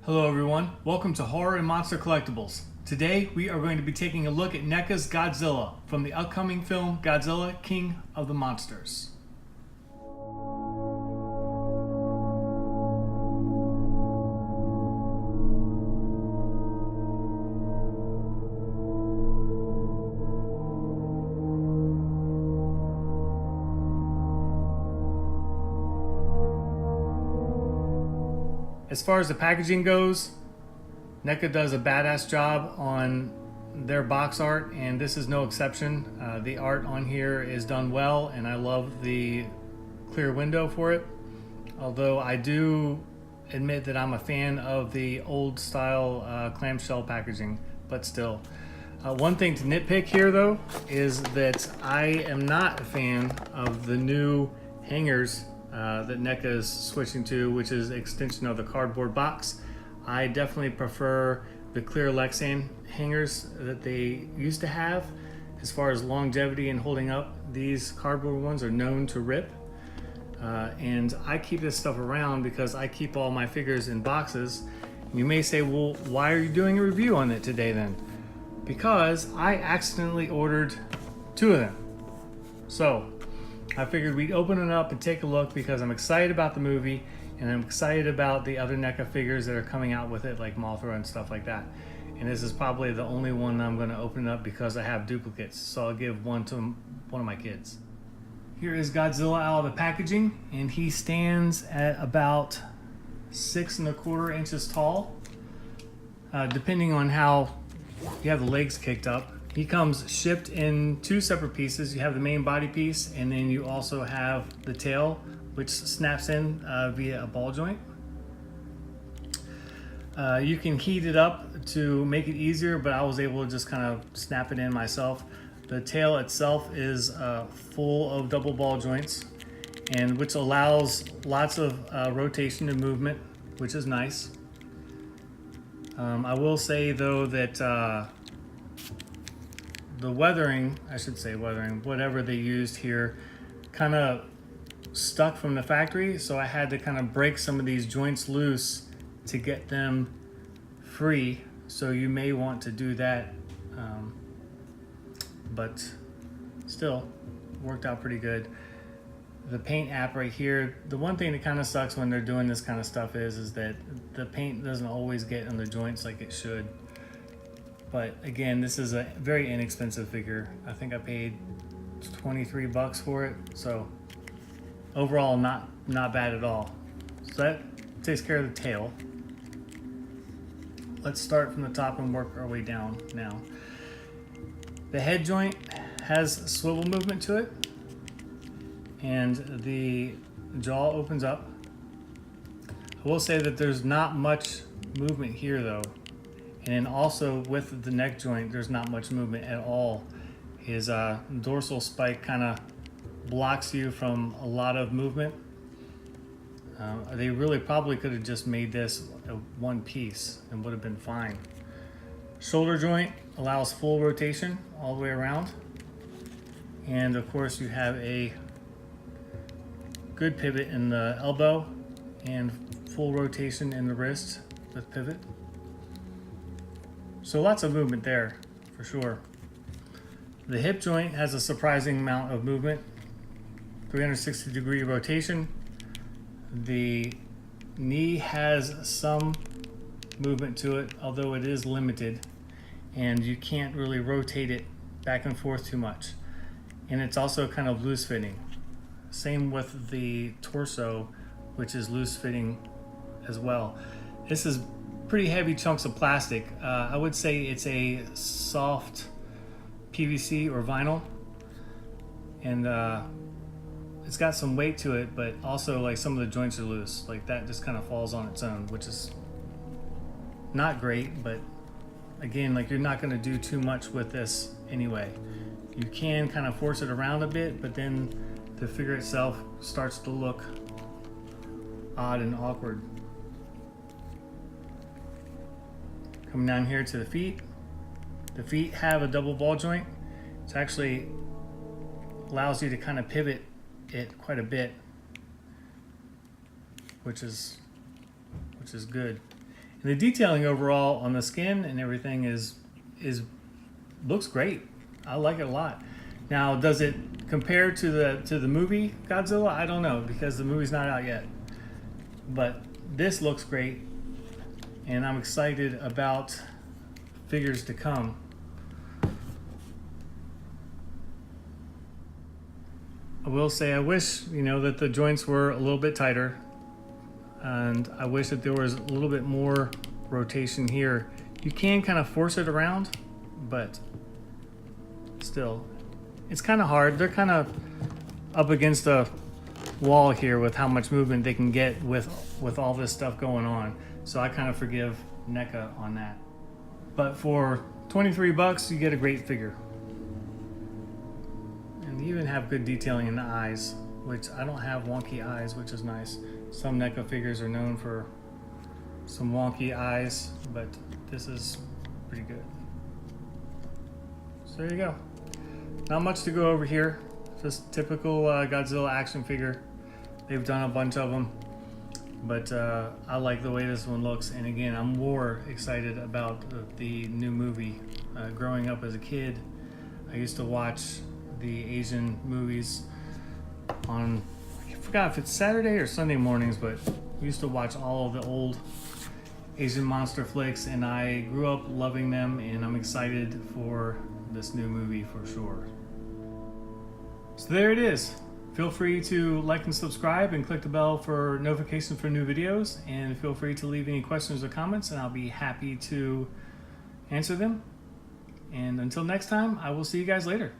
Hello everyone, welcome to Horror and Monster Collectibles. Today we are going to be taking a look at NECA's Godzilla from the upcoming film Godzilla, King of the Monsters. As far as the packaging goes, NECA does a badass job on their box art, and this is no exception. The art on here is done well, and I love the clear window for it. Although I do admit that I'm a fan of the old style clamshell packaging, but still. One thing to nitpick here though is that I am not a fan of the new hangers that NECA is switching to, which is an extension of the cardboard box. I definitely prefer the clear Lexan hangers that they used to have. As far as longevity and holding up, these cardboard ones are known to rip. And I keep this stuff around because I keep all my figures in boxes. You may say, well, why are you doing a review on it today then? Because I accidentally ordered 2 of them. So I figured we'd open it up and take a look because I'm excited about the movie and I'm excited about the other NECA figures that are coming out with it, like Mothra and stuff like that. And this is probably the only one I'm going to open up because I have duplicates, so I'll give one to one of my kids. Here is Godzilla out of the packaging, and he stands at about 6¼ inches tall, depending on how you have the legs kicked up. He comes shipped in 2 separate pieces. You have the main body piece, and then you also have the tail, which snaps in via a ball joint. You can heat it up to make it easier, but I was able to just kind of snap it in myself. The tail itself is full of double ball joints, and which allows lots of rotation and movement, which is nice. I will say though that the weathering, whatever they used here, kind of stuck from the factory, so I had to kind of break some of these joints loose to get them free, so you may want to do that, but still worked out pretty good. The paint app right here, the one thing that kind of sucks when they're doing this kind of stuff is that the paint doesn't always get on the joints like it should. But again, this is a very inexpensive figure. I think I paid $23 for it, so overall not bad at all. So that takes care of the tail. Let's start from the top and work our way down now. The head joint has swivel movement to it, and the jaw opens up. I will say that there's not much movement here though. And then also with the neck joint, there's not much movement at all. His dorsal spike kind of blocks you from a lot of movement. They really probably could have just made this one piece and would have been fine. Shoulder joint allows full rotation all the way around. And of course you have a good pivot in the elbow and full rotation in the wrist with pivot. So lots of movement there, for sure. The hip joint has a surprising amount of movement, 360-degree rotation. The knee has some movement to it, although it is limited, and you can't really rotate it back and forth too much. And it's also kind of loose fitting. Same with the torso, which is loose fitting as well. This is pretty heavy chunks of plastic. I would say it's a soft PVC or vinyl, and it's got some weight to it, but also like some of the joints are loose. Like that just kind of falls on its own, which is not great, but again, like you're not going to do too much with this anyway. You can kind of force it around a bit, but then the figure itself starts to look odd and awkward. Coming down here to the feet. The feet have a double ball joint. It actually allows you to kind of pivot it quite a bit, which is good. And And the detailing overall on the skin and everything looks great. I like it a lot. Now, does it compare to the movie Godzilla? I don't know, because the movie's not out yet. But this looks great, and I'm excited about figures to come. I will say I wish, that the joints were a little bit tighter, and I wish that there was a little bit more rotation here. You can kind of force it around, but still, it's kind of hard. They're kind of up against a wall here with how much movement they can get with all this stuff going on. So I kind of forgive NECA on that. But for 23 bucks, you get a great figure. And you even have good detailing in the eyes, which I don't have wonky eyes, which is nice. Some NECA figures are known for some wonky eyes, but this is pretty good. So there you go. Not much to go over here. Just typical Godzilla action figure. They've done a bunch of them, but I like the way this one looks. And again, I'm more excited about the new movie. Growing up as a kid, I used to watch the Asian movies on, I forgot if it's Saturday or Sunday mornings, but we used to watch all of the old Asian monster flicks, and I grew up loving them, and I'm excited for this new movie for sure. So there it is. Feel free to like and subscribe and click the bell for notifications for new videos, and feel free to leave any questions or comments, and I'll be happy to answer them. And until next time, I will see you guys later.